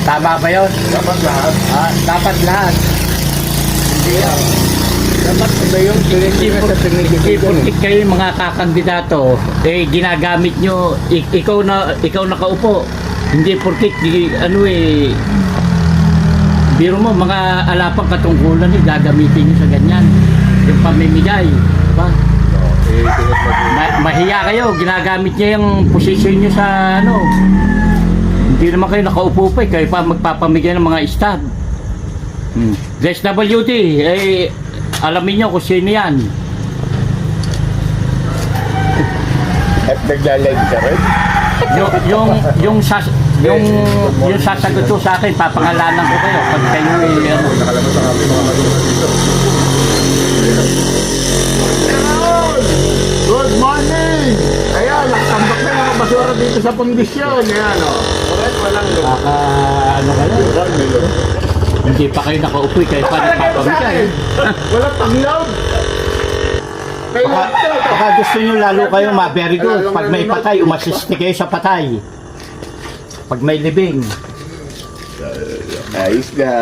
Tama ba yun? Dapat lahat. Dapat lahat. Hindi yan. Dapat iba yung pinag-iba sa pinag-iba. Kayo mga kakandidato, ginagamit nyo, ikaw nakaupo. Hindi porkit, biro mo, mga alapang katungkulan gagamitin nyo sa ganyan. Yung pamimigay. Diba? Mahiya kayo, ginagamit niya yung posisyon nyo sa hindi naman kayo nakaupo pa, kayo pa magpapamigay ng mga stab. SWD, alamin nyo kung sino yan. At nagla-live ka rin? Yung sasagot ko sa akin, papangalanan ko kayo pag kayo Nakalaman sa kami mga magulang dito. Good morning! Ayan, nakatambak na yung basura dito sa pundisyon. Ayan, o. Correct, walang lugar. kayo. Lugar, may lugar. Hindi pa kayo nakaupo, kayo pa nagpapamigay. Walang panglaw. Baka gusto nyo lalo kayo very good. Pag may patay, umasiste kayo sa patay. Pag may libing. Ayos na.